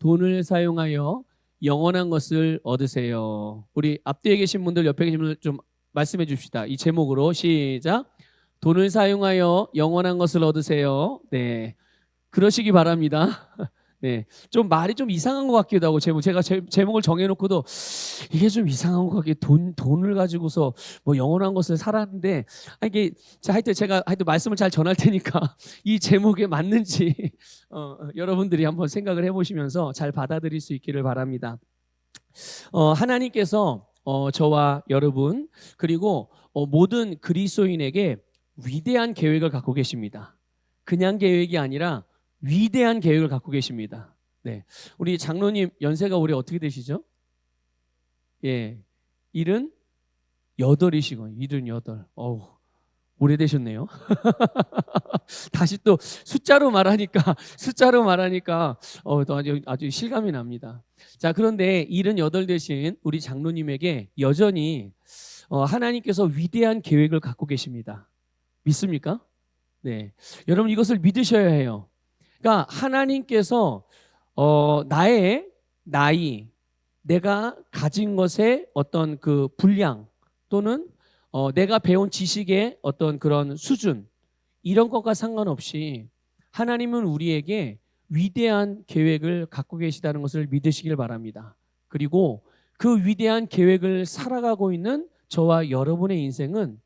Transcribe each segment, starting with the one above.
돈을 사용하여 영원한 것을 얻으세요. 우리 앞뒤에 계신 분들, 옆에 계신 분들 좀 말씀해 줍시다. 이 제목으로 시작. 돈을 사용하여 영원한 것을 얻으세요. 네, 그러시기 바랍니다. 네, 좀 말이 좀 이상한 것 같기도 하고 제가 제목을 정해놓고도 이게 좀 이상한 것 같게 돈을 가지고서 뭐 영원한 것을 살았는데 이게 하여튼 제가 말씀을 잘 전할 테니까 이 제목에 맞는지 여러분들이 한번 생각을 해보시면서 잘 받아들일 수 있기를 바랍니다. 하나님께서 저와 여러분 그리고 모든 그리스도인에게 위대한 계획을 갖고 계십니다. 그냥 계획이 아니라 위대한 계획을 갖고 계십니다. 네, 우리 장로님 연세가 올해 어떻게 되시죠? 예, 78이시고 78. 어우, 오래되셨네요. 다시 또 숫자로 말하니까 또 아주 실감이 납니다. 자, 그런데 78 되신 우리 장로님에게 여전히 하나님께서 위대한 계획을 갖고 계십니다. 믿습니까? 네, 여러분 이것을 믿으셔야 해요. 그러니까 하나님께서 나의 나이, 내가 가진 것의 어떤 그 분량 또는 내가 배운 지식의 어떤 그런 수준, 이런 것과 상관없이 하나님은 우리에게 위대한 계획을 갖고 계시다는 것을 믿으시길 바랍니다. 그리고 그 위대한 계획을 살아가고 있는 저와 여러분의 인생은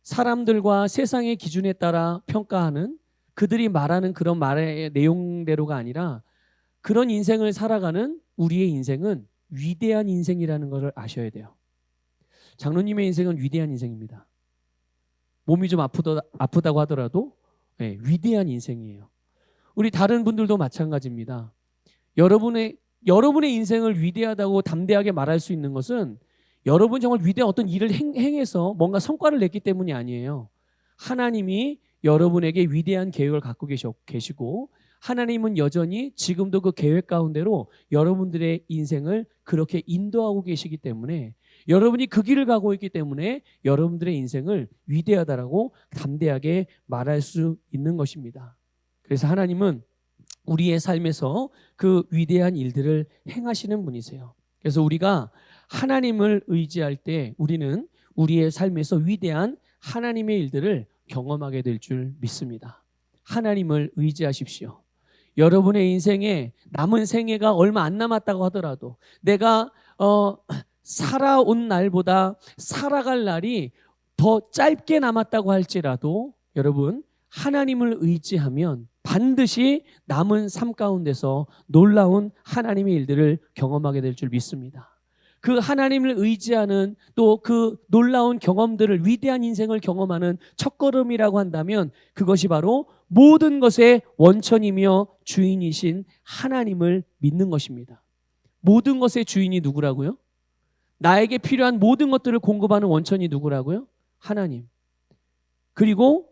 사람들과 세상의 기준에 따라 평가하는, 그들이 말하는 그런 말의 내용대로가 아니라 그런 인생을 살아가는 우리의 인생은 위대한 인생이라는 것을 아셔야 돼요. 장로님의 인생은 위대한 인생입니다. 몸이 좀 아프다고 하더라도 위대한 인생이에요. 우리 다른 분들도 마찬가지입니다. 여러분의 인생을 위대하다고 담대하게 말할 수 있는 것은 여러분 정말 위대한 어떤 일을 행해서 뭔가 성과를 냈기 때문이 아니에요. 하나님이 여러분에게 위대한 계획을 갖고 계시고 하나님은 여전히 지금도 그 계획 가운데로 여러분들의 인생을 그렇게 인도하고 계시기 때문에, 여러분이 그 길을 가고 있기 때문에 여러분들의 인생을 위대하다라고 담대하게 말할 수 있는 것입니다. 그래서 하나님은 우리의 삶에서 그 위대한 일들을 행하시는 분이세요. 그래서 우리가 하나님을 의지할 때 우리는 우리의 삶에서 위대한 하나님의 일들을 경험하게 될 줄 믿습니다. 하나님을 의지하십시오. 여러분의 인생에 남은 생애가 얼마 안 남았다고 하더라도, 내가 살아온 날보다 살아갈 날이 더 짧게 남았다고 할지라도 여러분 하나님을 의지하면 반드시 남은 삶 가운데서 놀라운 하나님의 일들을 경험하게 될 줄 믿습니다. 그 하나님을 의지하는 또 그 놀라운 경험들을, 위대한 인생을 경험하는 첫걸음이라고 한다면 그것이 바로 모든 것의 원천이며 주인이신 하나님을 믿는 것입니다. 모든 것의 주인이 누구라고요? 나에게 필요한 모든 것들을 공급하는 원천이 누구라고요? 하나님. 그리고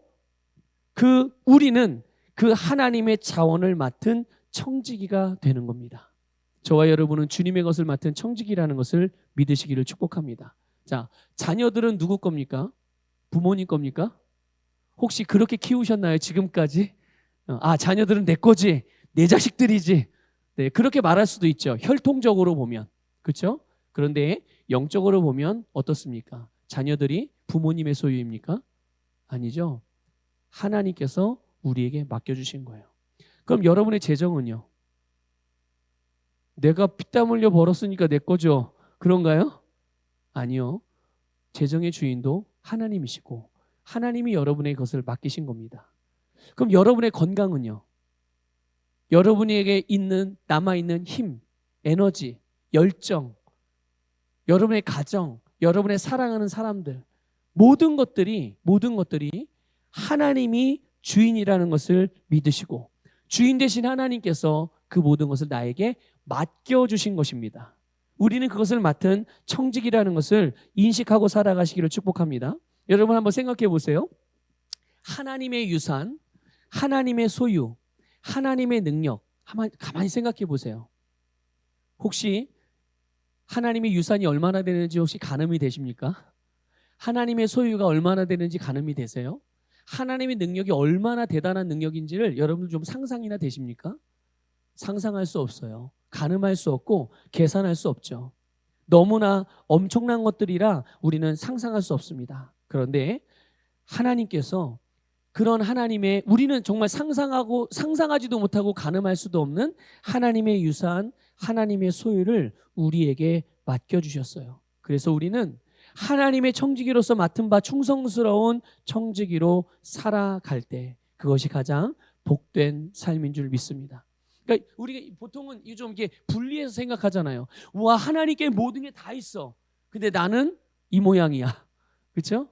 우리는 그 하나님의 자원을 맡은 청지기가 되는 겁니다. 저와 여러분은 주님의 것을 맡은 청지기라는 것을 믿으시기를 축복합니다. 자, 자녀들은 누구 겁니까? 부모님 겁니까? 혹시 그렇게 키우셨나요? 지금까지? 자녀들은 내 거지, 내 자식들이지. 네, 그렇게 말할 수도 있죠. 혈통적으로 보면. 그렇죠? 그런데 영적으로 보면 어떻습니까? 자녀들이 부모님의 소유입니까? 아니죠. 하나님께서 우리에게 맡겨주신 거예요. 그럼 여러분의 재정은요? 내가 피땀 흘려 벌었으니까 내 거죠. 그런가요? 아니요. 재정의 주인도 하나님이시고 하나님이 여러분의 것을 맡기신 겁니다. 그럼 여러분의 건강은요? 여러분에게 남아있는 힘, 에너지, 열정, 여러분의 가정, 여러분의 사랑하는 사람들, 모든 것들이 하나님이 주인이라는 것을 믿으시고 주인 되신 하나님께서 그 모든 것을 나에게 맡겨주신 것입니다. 우리는 그것을 맡은 청직이라는 것을 인식하고 살아가시기를 축복합니다. 여러분 한번 생각해 보세요. 하나님의 유산, 하나님의 소유, 하나님의 능력, 가만히 생각해 보세요. 혹시 하나님의 유산이 얼마나 되는지 혹시 가늠이 되십니까? 하나님의 소유가 얼마나 되는지 가늠이 되세요? 하나님의 능력이 얼마나 대단한 능력인지를 여러분 좀 상상이나 되십니까? 상상할 수 없어요. 가늠할 수 없고 계산할 수 없죠. 너무나 엄청난 것들이라 우리는 상상할 수 없습니다. 그런데 하나님께서 그런 하나님의, 우리는 정말 상상하지도 못하고 가늠할 수도 없는 하나님의 유산, 하나님의 소유를 우리에게 맡겨주셨어요. 그래서 우리는 하나님의 청지기로서 맡은 바 충성스러운 청지기로 살아갈 때 그것이 가장 복된 삶인 줄 믿습니다. 그러니까 우리가 보통은 좀 이게 분리해서 생각하잖아요. 와, 하나님께 모든 게 다 있어. 근데 나는 이 모양이야. 그렇죠?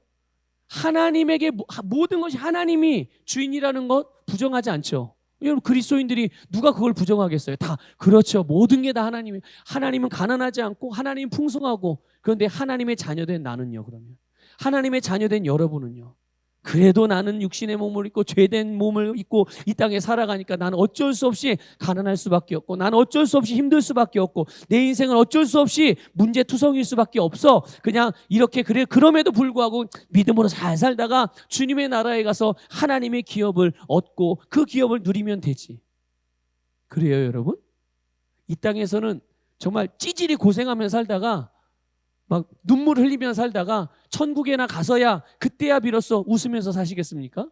하나님에게 모든 것이 하나님이 주인이라는 것 부정하지 않죠. 여러분, 그리스도인들이 누가 그걸 부정하겠어요? 다 그렇죠. 모든 게 다 하나님이. 하나님은 가난하지 않고 하나님은 풍성하고. 그런데 하나님의 자녀된 나는요, 그러면 하나님의 자녀된 여러분은요, 그래도 나는 육신의 몸을 입고 죄된 몸을 입고 이 땅에 살아가니까 나는 어쩔 수 없이 가난할 수밖에 없고, 나는 어쩔 수 없이 힘들 수밖에 없고, 내 인생은 어쩔 수 없이 문제투성일 수밖에 없어. 그냥 이렇게 그래. 그럼에도 불구하고 믿음으로 잘 살다가 주님의 나라에 가서 하나님의 기업을 얻고 그 기업을 누리면 되지. 그래요, 여러분? 이 땅에서는 정말 찌질이 고생하며 살다가 막 눈물 흘리며 살다가 천국에나 가서야 그때야 비로소 웃으면서 사시겠습니까?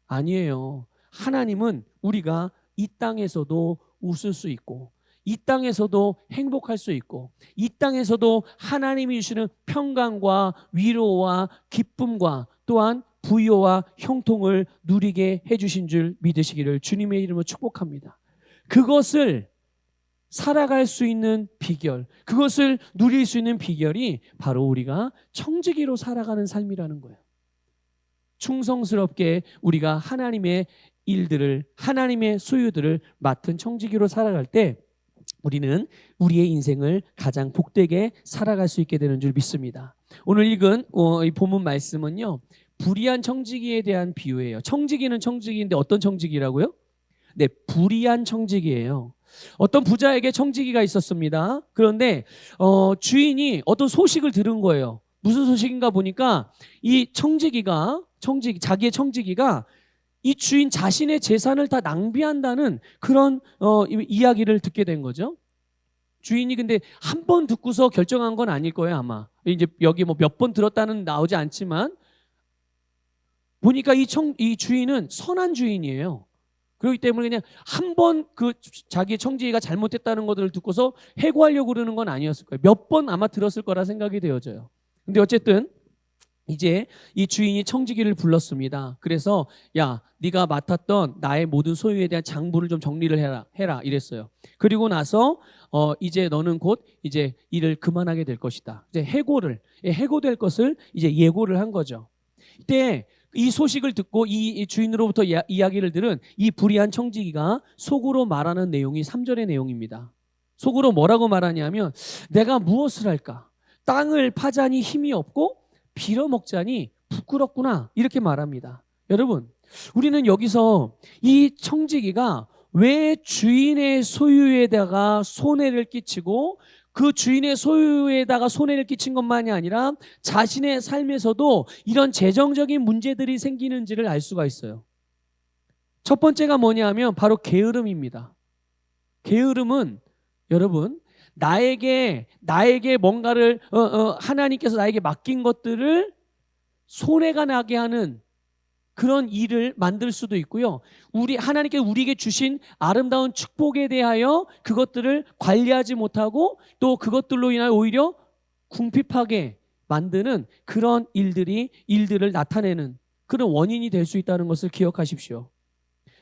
아니에요. 하나님은 우리가 이 땅에서도 웃을 수 있고, 이 땅에서도 행복할 수 있고, 이 땅에서도 하나님이 주시는 평강과 위로와 기쁨과 또한 부요와 형통을 누리게 해주신 줄 믿으시기를 주님의 이름으로 축복합니다. 그것을 살아갈 수 있는 비결, 그것을 누릴 수 있는 비결이 바로 우리가 청지기로 살아가는 삶이라는 거예요. 충성스럽게 우리가 하나님의 일들을, 하나님의 소유들을 맡은 청지기로 살아갈 때 우리는 우리의 인생을 가장 복되게 살아갈 수 있게 되는 줄 믿습니다. 오늘 읽은 이 본문 말씀은요, 불의한 청지기에 대한 비유예요. 청지기는 청지기인데 어떤 청지기라고요? 네, 불의한 청지기예요. 어떤 부자에게 청지기가 있었습니다. 그런데 주인이 어떤 소식을 들은 거예요. 무슨 소식인가 보니까 이 자기의 청지기가 이 주인 자신의 재산을 다 낭비한다는 그런 이야기를 듣게 된 거죠. 주인이 근데 한 번 듣고서 결정한 건 아닐 거예요, 아마. 이제 여기 뭐 몇 번 들었다는 나오지 않지만 보니까 이 주인은 선한 주인이에요. 그렇기 때문에 그냥 한 번 그 자기의 청지기가 잘못했다는 것들을 듣고서 해고하려고 그러는 건 아니었을 거예요. 몇 번 아마 들었을 거라 생각이 되어져요. 근데 어쨌든 이제 이 주인이 청지기를 불렀습니다. 그래서 야, 네가 맡았던 나의 모든 소유에 대한 장부를 좀 정리를 해라 이랬어요. 그리고 나서 이제 너는 곧 이제 일을 그만하게 될 것이다. 이제 해고될 것을 이제 예고를 한 거죠. 이때 이 소식을 듣고 이 주인으로부터 이야기를 들은 이 불의한 청지기가 속으로 말하는 내용이 3절의 내용입니다. 속으로 뭐라고 말하냐면, 내가 무엇을 할까? 땅을 파자니 힘이 없고 빌어먹자니 부끄럽구나, 이렇게 말합니다. 여러분, 우리는 여기서 이 청지기가 왜 주인의 소유에다가 손해를 끼치고 그 주인의 소유에다가 손해를 끼친 것만이 아니라 자신의 삶에서도 이런 재정적인 문제들이 생기는지를 알 수가 있어요. 첫 번째가 뭐냐 하면 바로 게으름입니다. 게으름은 여러분, 나에게 뭔가를 하나님께서 나에게 맡긴 것들을 손해가 나게 하는 그런 일을 만들 수도 있고요. 하나님께 우리에게 주신 아름다운 축복에 대하여 그것들을 관리하지 못하고 또 그것들로 인하여 오히려 궁핍하게 만드는 그런 일들을 나타내는 그런 원인이 될 수 있다는 것을 기억하십시오.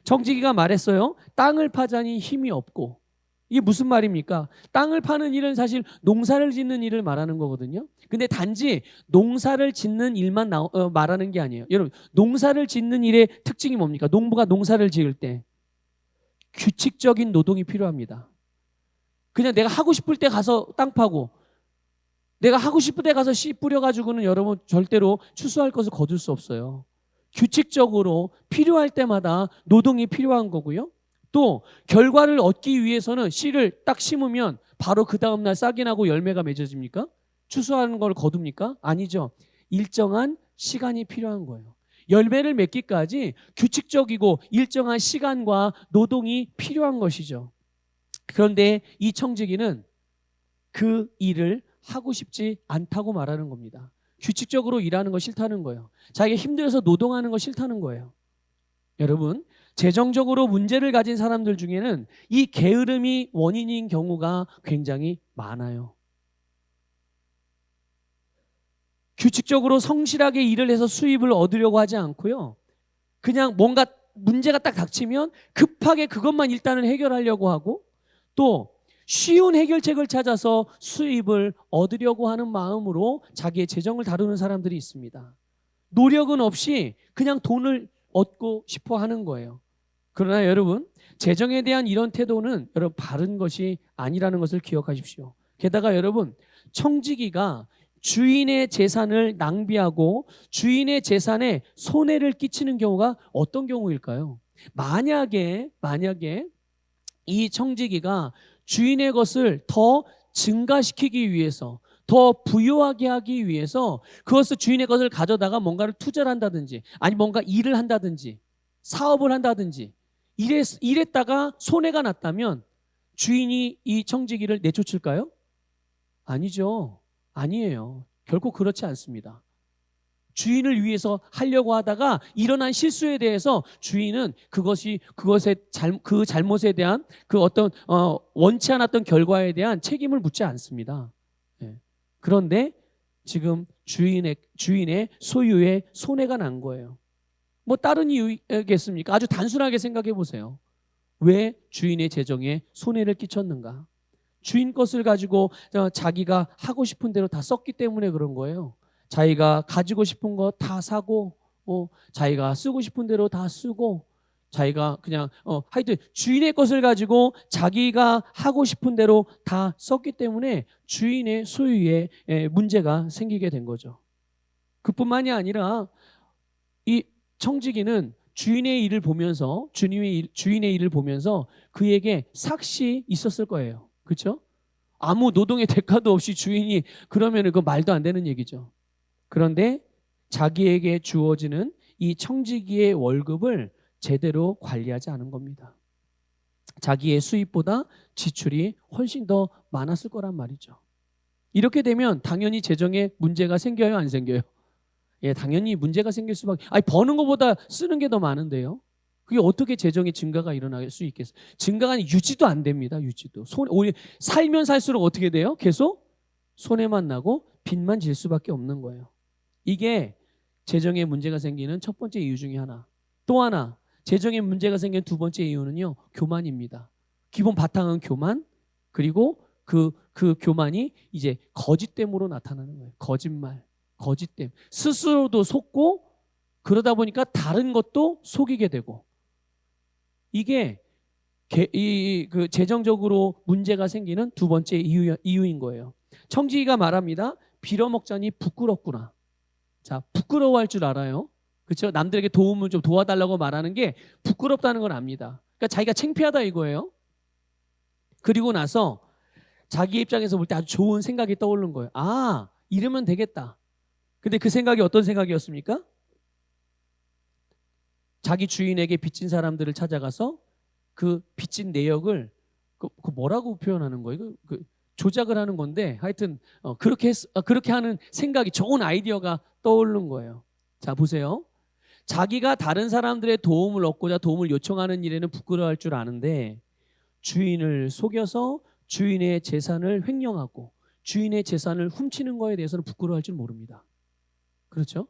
청지기가 말했어요. 땅을 파자니 힘이 없고. 이게 무슨 말입니까? 땅을 파는 일은 사실 농사를 짓는 일을 말하는 거거든요. 근데 단지 농사를 짓는 일만 말하는 게 아니에요. 여러분, 농사를 짓는 일의 특징이 뭡니까? 농부가 농사를 지을 때 규칙적인 노동이 필요합니다. 그냥 내가 하고 싶을 때 가서 땅 파고 내가 하고 싶을 때 가서 씨 뿌려가지고는 여러분 절대로 추수할 것을 거둘 수 없어요. 규칙적으로 필요할 때마다 노동이 필요한 거고요. 또 결과를 얻기 위해서는 씨를 딱 심으면 바로 그 다음날 싹이 나고 열매가 맺어집니까? 추수하는 걸 거둡니까? 아니죠. 일정한 시간이 필요한 거예요. 열매를 맺기까지 규칙적이고 일정한 시간과 노동이 필요한 것이죠. 그런데 이 청지기는 그 일을 하고 싶지 않다고 말하는 겁니다. 규칙적으로 일하는 거 싫다는 거예요. 자기가 힘들어서 노동하는 거 싫다는 거예요. 여러분, 재정적으로 문제를 가진 사람들 중에는 이 게으름이 원인인 경우가 굉장히 많아요. 규칙적으로 성실하게 일을 해서 수입을 얻으려고 하지 않고요. 그냥 뭔가 문제가 딱 닥치면 급하게 그것만 일단은 해결하려고 하고, 또 쉬운 해결책을 찾아서 수입을 얻으려고 하는 마음으로 자기의 재정을 다루는 사람들이 있습니다. 노력은 없이 그냥 돈을 얻고 싶어 하는 거예요. 그러나 여러분, 재정에 대한 이런 태도는 여러분 바른 것이 아니라는 것을 기억하십시오. 게다가 여러분, 청지기가 주인의 재산을 낭비하고 주인의 재산에 손해를 끼치는 경우가 어떤 경우일까요? 만약에 이 청지기가 주인의 것을 더 증가시키기 위해서, 더 부유하게 하기 위해서 그것을 주인의 것을 가져다가 뭔가를 투자를 한다든지, 아니 뭔가 일을 한다든지, 사업을 한다든지 이랬다가 손해가 났다면 주인이 이 청지기를 내쫓을까요? 아니죠. 아니에요. 결코 그렇지 않습니다. 주인을 위해서 하려고 하다가 일어난 실수에 대해서 주인은 그 잘못에 대한 그 어떤 원치 않았던 결과에 대한 책임을 묻지 않습니다. 예. 그런데 지금 주인의 소유에 손해가 난 거예요. 뭐 다른 이유겠습니까? 아주 단순하게 생각해 보세요. 왜 주인의 재정에 손해를 끼쳤는가? 주인 것을 가지고 자기가 하고 싶은 대로 다 썼기 때문에 그런 거예요. 자기가 가지고 싶은 거 다 사고, 자기가 쓰고 싶은 대로 다 쓰고, 자기가 그냥 하여튼 주인의 것을 가지고 자기가 하고 싶은 대로 다 썼기 때문에 주인의 소유에 문제가 생기게 된 거죠. 그뿐만이 아니라 이 청지기는 주인의 일을 보면서 주인의 일을 보면서 그에게 삭시 있었을 거예요. 그렇죠? 아무 노동의 대가도 없이 주인이 그러면 그거 말도 안 되는 얘기죠. 그런데 자기에게 주어지는 이 청지기의 월급을 제대로 관리하지 않은 겁니다. 자기의 수입보다 지출이 훨씬 더 많았을 거란 말이죠. 이렇게 되면 당연히 재정에 문제가 생겨요, 안 생겨요? 예, 당연히 문제가 생길 수밖에. 아니, 버는 것보다 쓰는 게 더 많은데요. 그게 어떻게 재정의 증가가 일어날 수 있겠어요? 증가가 아니라 유지도 안 됩니다. 유지도. 오히려 살면 살수록 어떻게 돼요? 계속 손해만 나고 빚만 질 수밖에 없는 거예요. 이게 재정에 문제가 생기는 첫 번째 이유 중에 하나. 또 하나, 재정에 문제가 생기는 두 번째 이유는요, 교만입니다. 기본 바탕은 교만, 그리고 그 교만이 이제 거짓됨으로 나타나는 거예요. 거짓말, 거짓됨. 스스로도 속고 그러다 보니까 다른 것도 속이게 되고, 이게 그 재정적으로 문제가 생기는 두 번째 이유인 거예요. 청지기가 말합니다. 빌어먹자니 부끄럽구나. 자, 부끄러워할 줄 알아요. 그렇죠? 남들에게 도움을 좀 도와달라고 말하는 게 부끄럽다는 걸 압니다. 그러니까 자기가 창피하다 이거예요. 그리고 나서 자기 입장에서 볼 때 아주 좋은 생각이 떠오른 거예요. 아, 이러면 되겠다. 근데 그 생각이 어떤 생각이었습니까? 자기 주인에게 빚진 사람들을 찾아가서 그 빚진 내역을 그 뭐라고 표현하는 거예요? 조작을 하는 건데 하여튼 그렇게 하는 생각이, 좋은 아이디어가 떠오르는 거예요. 자, 보세요. 자기가 다른 사람들의 도움을 얻고자 도움을 요청하는 일에는 부끄러워할 줄 아는데 주인을 속여서 주인의 재산을 횡령하고 주인의 재산을 훔치는 거에 대해서는 부끄러워할 줄 모릅니다. 그렇죠?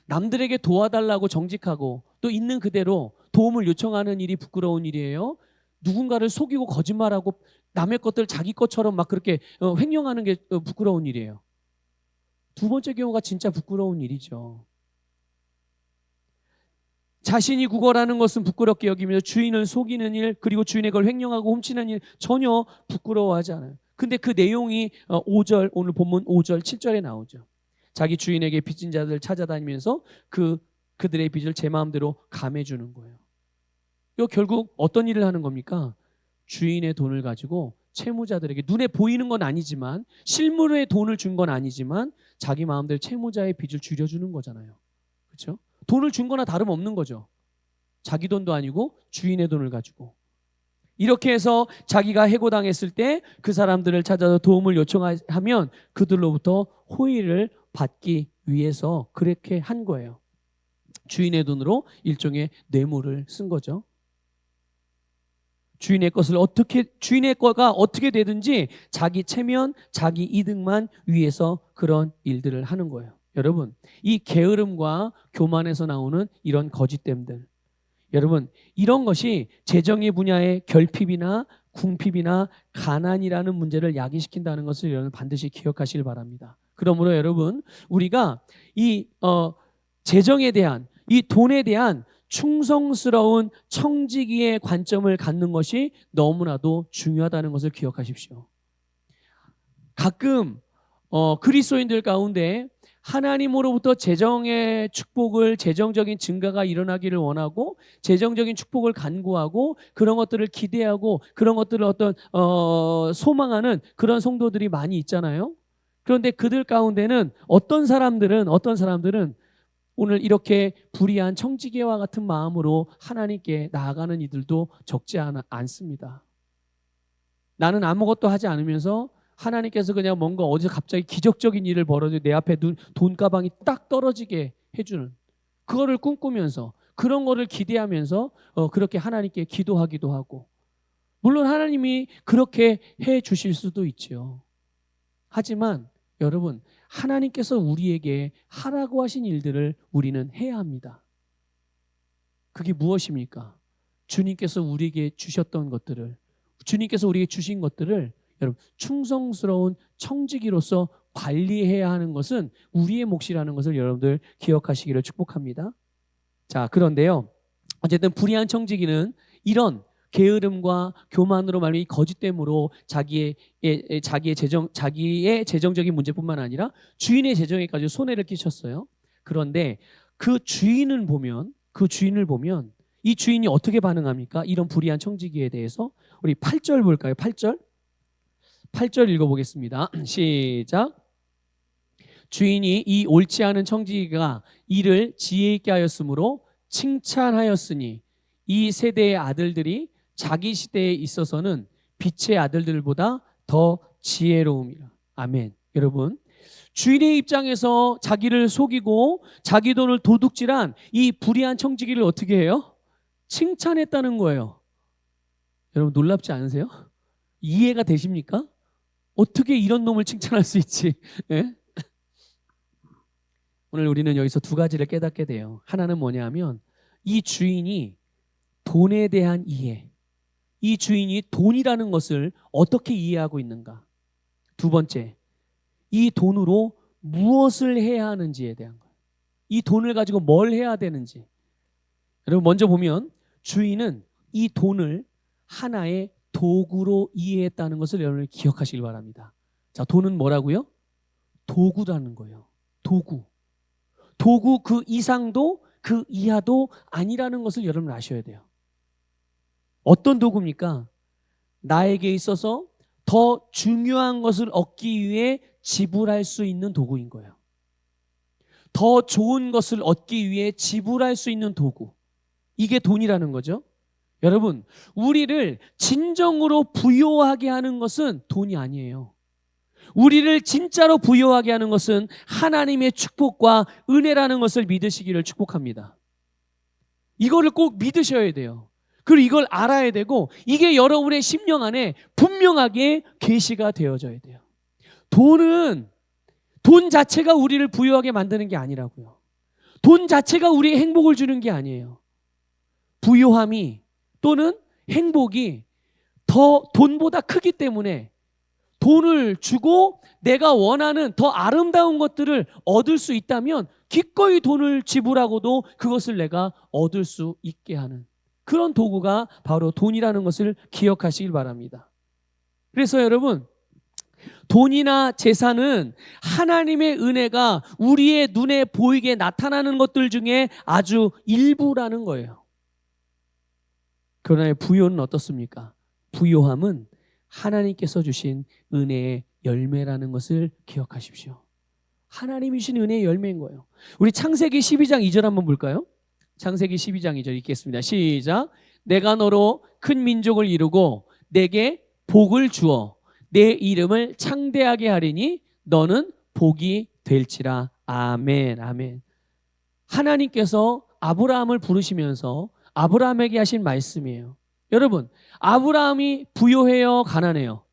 남들에게 도와달라고 정직하고 또 있는 그대로 도움을 요청하는 일이 부끄러운 일이에요. 누군가를 속이고 거짓말하고 남의 것들 자기 것처럼 막 그렇게 횡령하는 게 부끄러운 일이에요. 두 번째 경우가 진짜 부끄러운 일이죠. 자신이 구걸하는 것은 부끄럽게 여기면서 주인을 속이는 일, 그리고 주인의 걸 횡령하고 훔치는 일 전혀 부끄러워하지 않아요. 근데 그 내용이 5절, 오늘 본문 5절, 7절에 나오죠. 자기 주인에게 빚진 자들 찾아다니면서 그들의 빚을 제 마음대로 감해주는 거예요. 이거 결국 어떤 일을 하는 겁니까? 주인의 돈을 가지고 채무자들에게, 눈에 보이는 건 아니지만, 실물의 돈을 준 건 아니지만 자기 마음대로 채무자의 빚을 줄여주는 거잖아요. 그렇죠? 돈을 준 거나 다름없는 거죠. 자기 돈도 아니고 주인의 돈을 가지고. 이렇게 해서 자기가 해고당했을 때 그 사람들을 찾아서 도움을 요청하면 그들로부터 호의를 받기 위해서 그렇게 한 거예요. 주인의 돈으로 일종의 뇌물을 쓴 거죠. 주인의 거가 어떻게 되든지 자기 체면, 자기 이득만 위해서 그런 일들을 하는 거예요. 여러분, 이 게으름과 교만에서 나오는 이런 거짓됨들, 여러분, 이런 것이 재정의 분야의 결핍이나 궁핍이나 가난이라는 문제를 야기시킨다는 것을 여러분 반드시 기억하시길 바랍니다. 그러므로 여러분, 우리가 이 재정에 대한, 이 돈에 대한 충성스러운 청지기의 관점을 갖는 것이 너무나도 중요하다는 것을 기억하십시오. 가끔 그리스도인들 가운데 하나님으로부터 재정의 축복을, 재정적인 증가가 일어나기를 원하고 재정적인 축복을 간구하고 그런 것들을 기대하고 그런 것들을 소망하는 그런 성도들이 많이 있잖아요. 그런데 그들 가운데는 어떤 사람들은 오늘 이렇게 불의한 청지기와 같은 마음으로 하나님께 나아가는 이들도 적지 않습니다. 나는 아무것도 하지 않으면서 하나님께서 그냥 뭔가 어디서 갑자기 기적적인 일을 벌어져 내 앞에 돈가방이 딱 떨어지게 해주는, 그거를 꿈꾸면서 그런 거를 기대하면서 그렇게 하나님께 기도하기도 하고, 물론 하나님이 그렇게 해 주실 수도 있죠. 하지만 여러분, 하나님께서 우리에게 하라고 하신 일들을 우리는 해야 합니다. 그게 무엇입니까? 주님께서 우리에게 주셨던 것들을, 주님께서 우리에게 주신 것들을 여러분 충성스러운 청지기로서 관리해야 하는 것은 우리의 몫이라는 것을 여러분들 기억하시기를 축복합니다. 자, 그런데요, 어쨌든 불의한 청지기는 이런 게으름과 교만으로 말미암아 이 거짓됨으로 자기의 재정적인 문제뿐만 아니라 주인의 재정에까지 손해를 끼쳤어요. 그런데 그 주인을 보면 이 주인이 어떻게 반응합니까? 이런 불의한 청지기에 대해서 우리 8절 볼까요? 8절 읽어보겠습니다. 시작. 주인이 이 옳지 않은 청지기가 이를 지혜 있게 하였으므로 칭찬하였으니 이 세대의 아들들이 자기 시대에 있어서는 빛의 아들들보다 더 지혜로움이라. 아멘. 여러분, 주인의 입장에서 자기를 속이고 자기 돈을 도둑질한 이 불의한 청지기를 어떻게 해요? 칭찬했다는 거예요. 여러분 놀랍지 않으세요? 이해가 되십니까? 어떻게 이런 놈을 칭찬할 수 있지? 네? 오늘 우리는 여기서 두 가지를 깨닫게 돼요. 하나는 뭐냐면 이 주인이 돈에 대한 이해, 이 주인이 돈이라는 것을 어떻게 이해하고 있는가. 두 번째, 이 돈으로 무엇을 해야 하는지에 대한 거예요. 이 돈을 가지고 뭘 해야 되는지. 여러분 먼저 보면 주인은 이 돈을 하나의 도구로 이해했다는 것을 여러분 기억하시길 바랍니다. 자, 돈은 뭐라고요? 도구라는 거예요. 도구 그 이상도 그 이하도 아니라는 것을 여러분 아셔야 돼요. 어떤 도구입니까? 나에게 있어서 더 중요한 것을 얻기 위해 지불할 수 있는 도구인 거예요. 더 좋은 것을 얻기 위해 지불할 수 있는 도구. 이게 돈이라는 거죠. 여러분, 우리를 진정으로 부요하게 하는 것은 돈이 아니에요. 우리를 진짜로 부요하게 하는 것은 하나님의 축복과 은혜라는 것을 믿으시기를 축복합니다. 이거를 꼭 믿으셔야 돼요. 그리고 이걸 알아야 되고 이게 여러분의 심령 안에 분명하게 계시가 되어져야 돼요. 돈 자체가 우리를 부유하게 만드는 게 아니라고요. 돈 자체가 우리의 행복을 주는 게 아니에요. 부유함이 또는 행복이 더 돈보다 크기 때문에 돈을 주고 내가 원하는 더 아름다운 것들을 얻을 수 있다면 기꺼이 돈을 지불하고도 그것을 내가 얻을 수 있게 하는 그런 도구가 바로 돈이라는 것을 기억하시길 바랍니다. 그래서 여러분, 돈이나 재산은 하나님의 은혜가 우리의 눈에 보이게 나타나는 것들 중에 아주 일부라는 거예요. 그러나 부요는 어떻습니까? 부요함은 하나님께서 주신 은혜의 열매라는 것을 기억하십시오. 하나님이 주신 은혜의 열매인 거예요. 우리 창세기 12장 2절 한번 볼까요? 창세기 12장 2절 읽겠습니다. 시작. 내가 너로 큰 민족을 이루고 내게 복을 주어 내 이름을 창대하게 하리니 너는 복이 될지라. 아멘. 아멘. 하나님께서 아브라함을 부르시면서 아브라함에게 하신 말씀이에요. 여러분, 아브라함이 부유해요, 가난해요?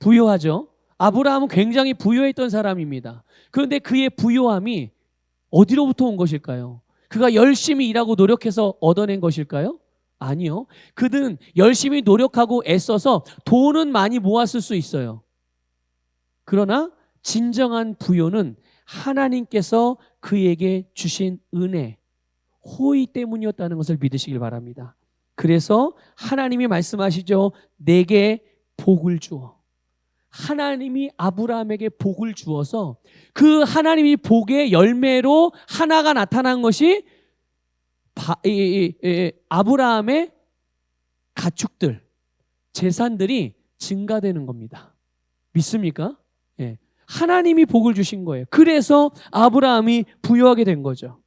부유하죠. 아브라함은 굉장히 부유했던 사람입니다. 그런데 그의 부유함이 어디로부터 온 것일까요? 그가 열심히 일하고 노력해서 얻어낸 것일까요? 아니요. 그는 열심히 노력하고 애써서 돈은 많이 모았을 수 있어요. 그러나 진정한 부요는 하나님께서 그에게 주신 은혜, 호의 때문이었다는 것을 믿으시길 바랍니다. 그래서 하나님이 말씀하시죠. 내게 복을 주어. 하나님이 아브라함에게 복을 주어서 그 하나님이 복의 열매로 하나가 나타난 것이 아브라함의 가축들, 재산들이 증가되는 겁니다. 믿습니까? 예. 하나님이 복을 주신 거예요. 그래서 아브라함이 부유하게 된 거죠.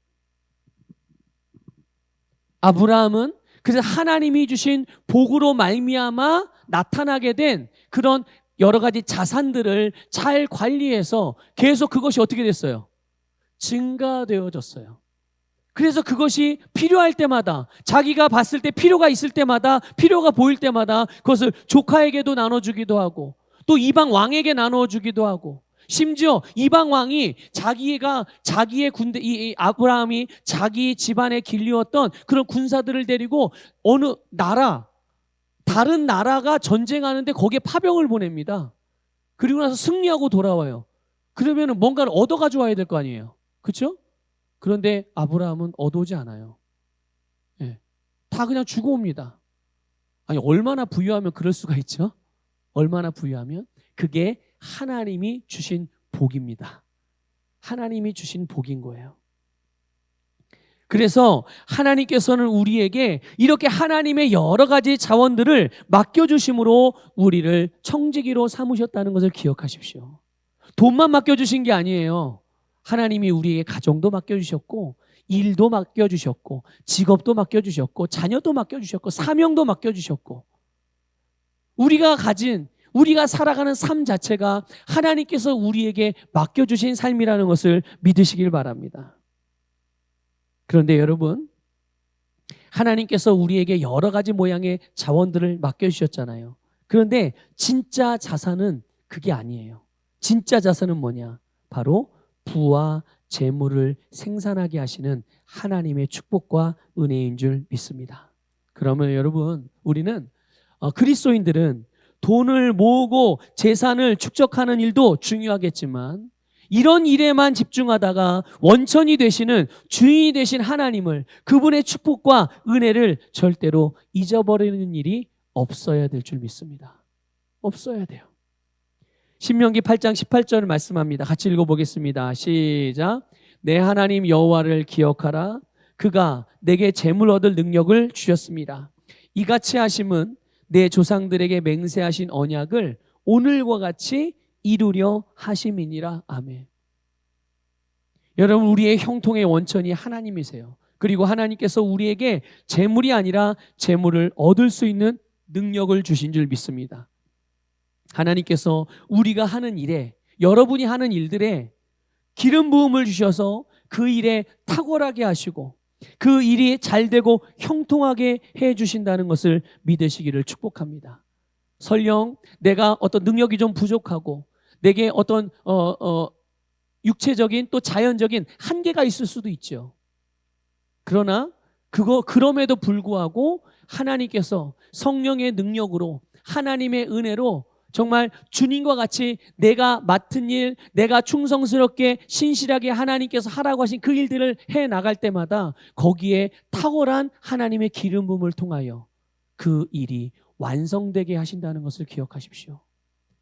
아브라함은 그래서 하나님이 주신 복으로 말미암아 나타나게 된 그런 여러 가지 자산들을 잘 관리해서 계속 그것이 어떻게 됐어요? 증가되어졌어요. 그래서 그것이 필요할 때마다, 자기가 봤을 때 필요가 있을 때마다, 필요가 보일 때마다 그것을 조카에게도 나눠주기도 하고 또 이방 왕에게 나눠주기도 하고, 심지어 이방 왕이 자기의 군대, 이 아브라함이 자기 집안에 길리웠던 그런 군사들을 데리고 어느 나라, 다른 나라가 전쟁하는데 거기에 파병을 보냅니다. 그리고 나서 승리하고 돌아와요. 그러면 뭔가를 얻어 가져와야 될 거 아니에요. 그렇죠? 그런데 아브라함은 얻어오지 않아요. 예. 다 그냥 주고 옵니다. 아니, 얼마나 부유하면 그럴 수가 있죠? 얼마나 부유하면? 그게 하나님이 주신 복입니다. 하나님이 주신 복인 거예요. 그래서 하나님께서는 우리에게 이렇게 하나님의 여러 가지 자원들을 맡겨주심으로 우리를 청지기로 삼으셨다는 것을 기억하십시오. 돈만 맡겨주신 게 아니에요. 하나님이 우리에게 가정도 맡겨주셨고, 일도 맡겨주셨고, 직업도 맡겨주셨고, 자녀도 맡겨주셨고, 사명도 맡겨주셨고, 우리가 살아가는 삶 자체가 하나님께서 우리에게 맡겨주신 삶이라는 것을 믿으시길 바랍니다. 그런데 여러분, 하나님께서 우리에게 여러 가지 모양의 자원들을 맡겨주셨잖아요. 그런데 진짜 자산은 그게 아니에요. 진짜 자산은 뭐냐? 바로 부와 재물을 생산하게 하시는 하나님의 축복과 은혜인 줄 믿습니다. 그러면 여러분, 우리는 그리스도인들은 돈을 모으고 재산을 축적하는 일도 중요하겠지만 이런 일에만 집중하다가 원천이 되시는 주인이 되신 하나님을, 그분의 축복과 은혜를 절대로 잊어버리는 일이 없어야 될 줄 믿습니다. 없어야 돼요. 신명기 8장 18절을 말씀합니다. 같이 읽어보겠습니다. 시작. 내 하나님 여호와를 기억하라. 그가 내게 재물 얻을 능력을 주셨습니다. 이같이 하심은 내 조상들에게 맹세하신 언약을 오늘과 같이 이루려 하심이니라. 아멘. 여러분, 우리의 형통의 원천이 하나님이세요. 그리고 하나님께서 우리에게 재물이 아니라 재물을 얻을 수 있는 능력을 주신 줄 믿습니다. 하나님께서 우리가 하는 일에, 여러분이 하는 일들에 기름 부음을 주셔서 그 일에 탁월하게 하시고 그 일이 잘 되고 형통하게 해 주신다는 것을 믿으시기를 축복합니다. 설령 내가 어떤 능력이 좀 부족하고 내게 어떤 육체적인 또 자연적인 한계가 있을 수도 있죠. 그러나 그럼에도 불구하고 하나님께서 성령의 능력으로, 하나님의 은혜로 정말 주님과 같이 내가 맡은 일, 내가 충성스럽게 신실하게 하나님께서 하라고 하신 그 일들을 해 나갈 때마다 거기에 탁월한 하나님의 기름 부음을 통하여 그 일이 완성되게 하신다는 것을 기억하십시오.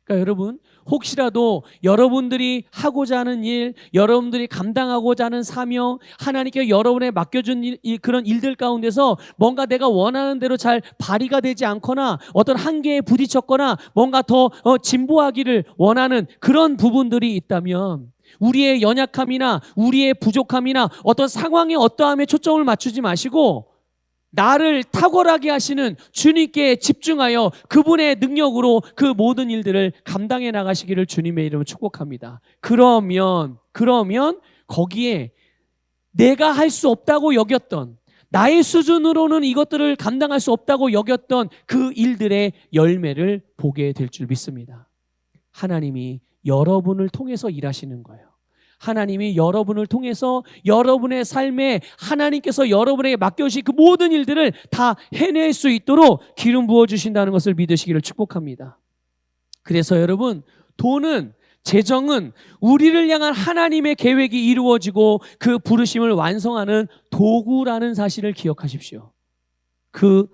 그러니까 여러분, 혹시라도 여러분들이 하고자 하는 일, 여러분들이 감당하고자 하는 사명, 하나님께 여러분에 맡겨준 그런 일들 가운데서 뭔가 내가 원하는 대로 잘 발휘가 되지 않거나 어떤 한계에 부딪혔거나 뭔가 더 진보하기를 원하는 그런 부분들이 있다면 우리의 연약함이나 우리의 부족함이나 어떤 상황의 어떠함에 초점을 맞추지 마시고 나를 탁월하게 하시는 주님께 집중하여 그분의 능력으로 그 모든 일들을 감당해 나가시기를 주님의 이름으로 축복합니다. 그러면 거기에 내가 할 수 없다고 여겼던, 나의 수준으로는 이것들을 감당할 수 없다고 여겼던 그 일들의 열매를 보게 될 줄 믿습니다. 하나님이 여러분을 통해서 일하시는 거예요. 하나님이 여러분을 통해서 여러분의 삶에 하나님께서 여러분에게 맡겨주신 그 모든 일들을 다 해낼 수 있도록 기름 부어주신다는 것을 믿으시기를 축복합니다. 그래서 여러분, 돈은, 재정은 우리를 향한 하나님의 계획이 이루어지고 그 부르심을 완성하는 도구라는 사실을 기억하십시오. 그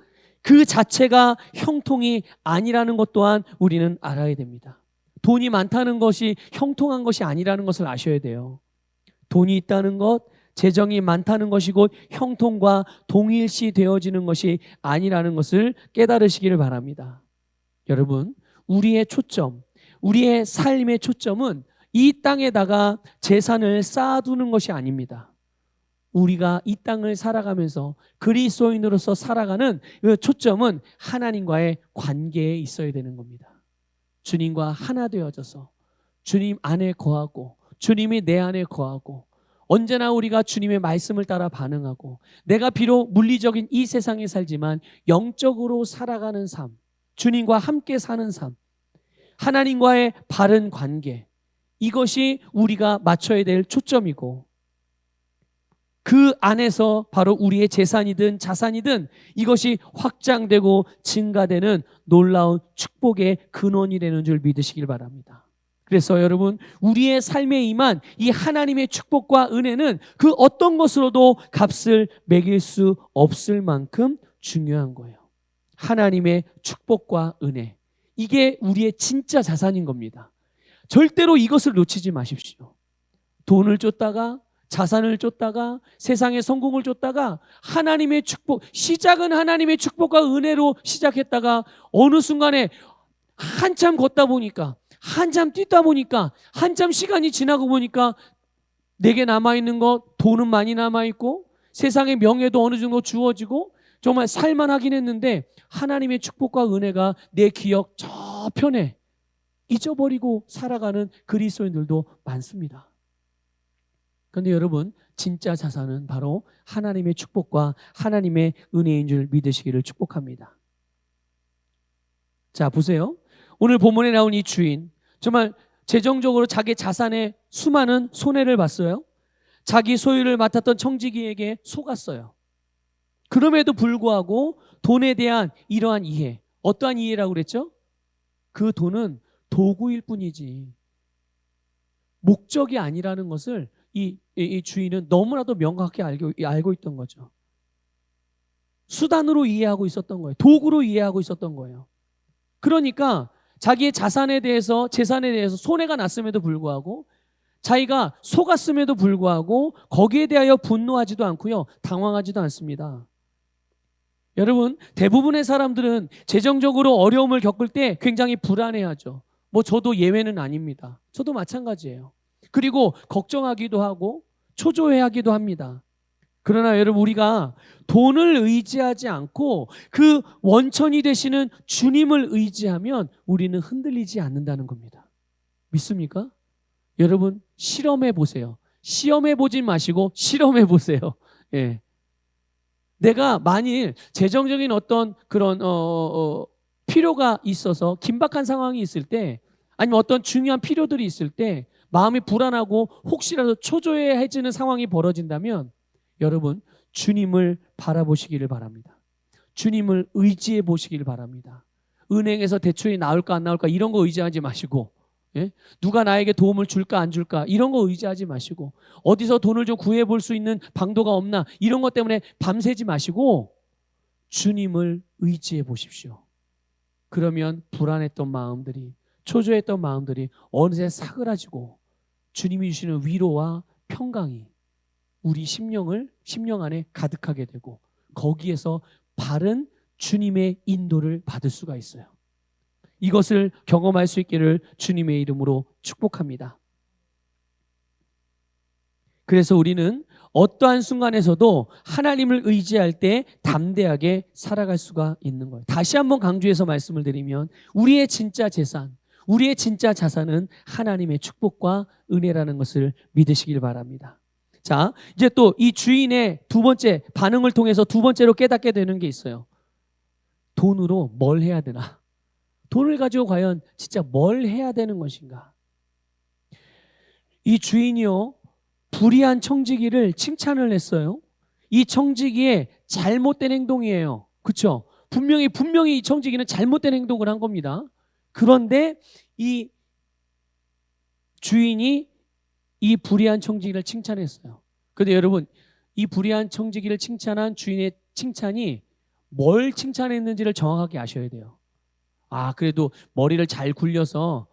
자체가 형통이 아니라는 것 또한 우리는 알아야 됩니다. 돈이 많다는 것이 형통한 것이 아니라는 것을 아셔야 돼요. 돈이 있다는 것, 재정이 많다는 것이 곧 형통과 동일시 되어지는 것이 아니라는 것을 깨달으시기를 바랍니다. 여러분, 우리의 초점, 우리의 삶의 초점은 이 땅에다가 재산을 쌓아두는 것이 아닙니다. 우리가 이 땅을 살아가면서 그리스도인으로서 살아가는 그 초점은 하나님과의 관계에 있어야 되는 겁니다. 주님과 하나 되어져서 주님 안에 거하고 주님이 내 안에 거하고 언제나 우리가 주님의 말씀을 따라 반응하고 내가 비록 물리적인 이 세상에 살지만 영적으로 살아가는 삶, 주님과 함께 사는 삶, 하나님과의 바른 관계, 이것이 우리가 맞춰야 될 초점이고 그 안에서 바로 우리의 재산이든 자산이든 이것이 확장되고 증가되는 놀라운 축복의 근원이 되는 줄 믿으시길 바랍니다. 그래서 여러분, 우리의 삶에 임한 이 하나님의 축복과 은혜는 그 어떤 것으로도 값을 매길 수 없을 만큼 중요한 거예요. 하나님의 축복과 은혜, 이게 우리의 진짜 자산인 겁니다. 절대로 이것을 놓치지 마십시오. 돈을 쫓다가, 자산을 쫓다가, 세상의 성공을 쫓다가 하나님의 축복, 시작은 하나님의 축복과 은혜로 시작했다가 어느 순간에 한참 걷다 보니까, 한참 뛰다 보니까, 한참 시간이 지나고 보니까 내게 남아있는 것, 돈은 많이 남아있고 세상의 명예도 어느 정도 주어지고 정말 살만하긴 했는데 하나님의 축복과 은혜가 내 기억 저편에 잊어버리고 살아가는 그리스도인들도 많습니다. 그런데 여러분, 진짜 자산은 바로 하나님의 축복과 하나님의 은혜인 줄 믿으시기를 축복합니다. 자, 보세요. 오늘 본문에 나온 이 주인, 정말 재정적으로 자기 자산에 수많은 손해를 봤어요. 자기 소유를 맡았던 청지기에게 속았어요. 그럼에도 불구하고 돈에 대한 이러한 이해, 어떠한 이해라고 그랬죠? 그 돈은 도구일 뿐이지 목적이 아니라는 것을 이 주인은 너무나도 명확하게 알고 있던 거죠. 수단으로 이해하고 있었던 거예요. 도구로 이해하고 있었던 거예요. 그러니까 자기의 자산에 대해서, 재산에 대해서 손해가 났음에도 불구하고 자기가 속았음에도 불구하고 거기에 대하여 분노하지도 않고요, 당황하지도 않습니다. 여러분, 대부분의 사람들은 재정적으로 어려움을 겪을 때 굉장히 불안해하죠. 저도 예외는 아닙니다. 저도 마찬가지예요. 그리고 걱정하기도 하고 초조해하기도 합니다. 그러나 여러분, 우리가 돈을 의지하지 않고 그 원천이 되시는 주님을 의지하면 우리는 흔들리지 않는다는 겁니다. 믿습니까? 여러분, 실험해 보세요. 시험해 보지 마시고 실험해 보세요. 예. 내가 만일 재정적인 어떤 그런 필요가 있어서 긴박한 상황이 있을 때, 아니면 어떤 중요한 필요들이 있을 때 마음이 불안하고 혹시라도 초조해지는 상황이 벌어진다면 여러분, 주님을 바라보시기를 바랍니다. 주님을 의지해 보시기를 바랍니다. 은행에서 대출이 나올까 안 나올까 이런 거 의지하지 마시고, 예? 누가 나에게 도움을 줄까 안 줄까 이런 거 의지하지 마시고, 어디서 돈을 좀 구해볼 수 있는 방도가 없나 이런 것 때문에 밤새지 마시고 주님을 의지해 보십시오. 그러면 불안했던 마음들이, 초조했던 마음들이 어느새 사그라지고 주님이 주시는 위로와 평강이 우리 심령 안에 가득하게 되고 거기에서 바른 주님의 인도를 받을 수가 있어요. 이것을 경험할 수 있기를 주님의 이름으로 축복합니다. 그래서 우리는 어떠한 순간에서도 하나님을 의지할 때 담대하게 살아갈 수가 있는 거예요. 다시 한번 강조해서 말씀을 드리면 우리의 진짜 재산, 우리의 진짜 자산은 하나님의 축복과 은혜라는 것을 믿으시길 바랍니다. 자, 이제 또 이 주인의 두 번째 반응을 통해서 두 번째로 깨닫게 되는 게 있어요. 돈으로 뭘 해야 되나? 돈을 가지고 과연 진짜 뭘 해야 되는 것인가? 이 주인이요, 불의한 청지기를 칭찬을 했어요. 이 청지기의 잘못된 행동이에요. 그렇죠? 분명히 이 청지기는 잘못된 행동을 한 겁니다. 그런데 이 주인이 이 불의한 청지기를 칭찬했어요. 그런데 여러분, 이 불의한 청지기를 칭찬한 주인의 칭찬이 뭘 칭찬했는지를 정확하게 아셔야 돼요. 아, 그래도 머리를 잘 굴려서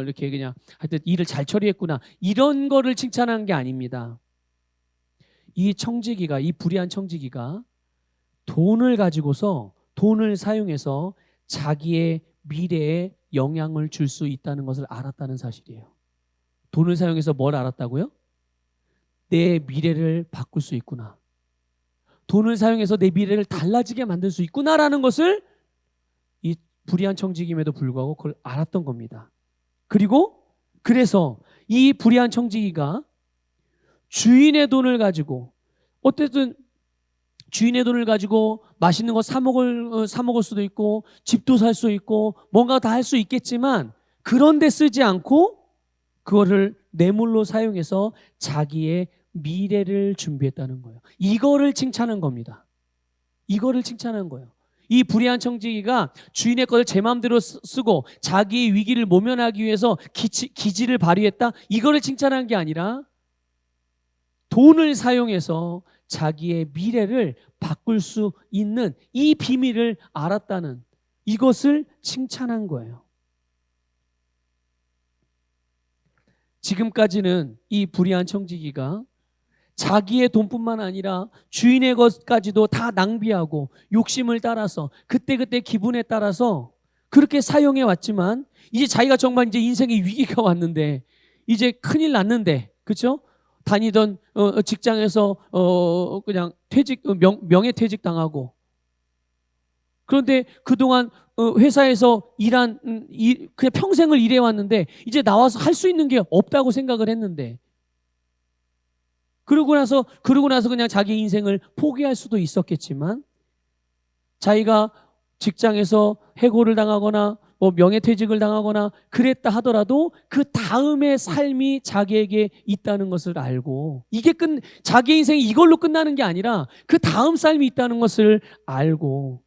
이렇게 그냥 하여튼 일을 잘 처리했구나, 이런 거를 칭찬한 게 아닙니다. 이 청지기가, 이 불의한 청지기가 돈을 가지고서, 돈을 사용해서 자기의 미래에 영향을 줄 수 있다는 것을 알았다는 사실이에요. 돈을 사용해서 뭘 알았다고요? 내 미래를 바꿀 수 있구나, 돈을 사용해서 내 미래를 달라지게 만들 수 있구나라는 것을 이 불의한 청지기임에도 불구하고 그걸 알았던 겁니다. 그리고 그래서 이 불의한 청지기가 주인의 돈을 가지고, 어쨌든 주인의 돈을 가지고 맛있는 거 사 먹을 수도 있고 집도 살 수 있고 뭔가 다 할 수 있겠지만, 그런데 쓰지 않고 그거를 뇌물로 사용해서 자기의 미래를 준비했다는 거예요. 이거를 칭찬한 겁니다. 이거를 칭찬한 거예요. 이 불의한 청지기가 주인의 것을 제 마음대로 쓰고 자기의 위기를 모면하기 위해서 기지를 발휘했다, 이거를 칭찬한 게 아니라 돈을 사용해서 자기의 미래를 바꿀 수 있는 이 비밀을 알았다는, 이것을 칭찬한 거예요. 지금까지는 이 불의한 청지기가 자기의 돈뿐만 아니라 주인의 것까지도 다 낭비하고 욕심을 따라서 그때그때 기분에 따라서 그렇게 사용해 왔지만, 이제 자기가 정말 이제 인생의 위기가 왔는데, 이제 큰일 났는데, 그렇죠? 다니던 직장에서 그냥 명예퇴직 당하고, 그런데 그동안 회사에서 그냥 평생을 일해왔는데 이제 나와서 할 수 있는 게 없다고 생각을 했는데, 그러고 나서 그냥 자기 인생을 포기할 수도 있었겠지만, 자기가 직장에서 해고를 당하거나 명예퇴직을 당하거나 그랬다 하더라도 그 다음의 삶이 자기에게 있다는 것을 알고, 이게 자기 인생이 이걸로 끝나는 게 아니라 그 다음 삶이 있다는 것을 알고,